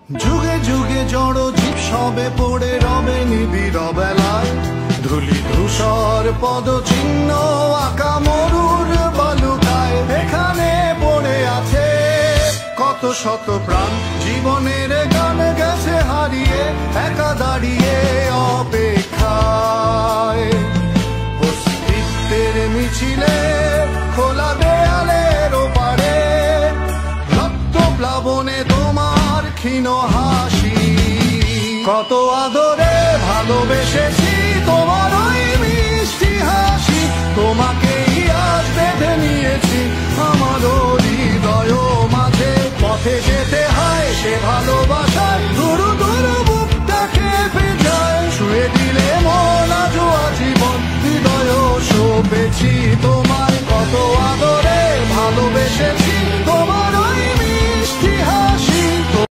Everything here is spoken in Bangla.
যুগে যুগে জড় জীব সবে পড়ে রবে নিবিড় বেলায়, ধুলি ধূসর পদ চিহ্ন আঁকা মরুর বালুকায়। এখানে পড়ে আছে কত শত প্রাণ, জীবনের গান গেছে হারিয়ে, একা দাঁড়িয়ে অপেক্ষায়। অস্তিত্বের মিছিলে খোলা দেয়ালের ওপারে, রক্ত প্লাবনে তোমার ক্ষীণ হাসি। কত আদরে ভালোবেসেছি তোমার ওই মিষ্টি হাসি, তোমাকেই আজ বেঁধে নিয়েছি আমার হৃদয় মাঝে। পথে যেতে হয় সে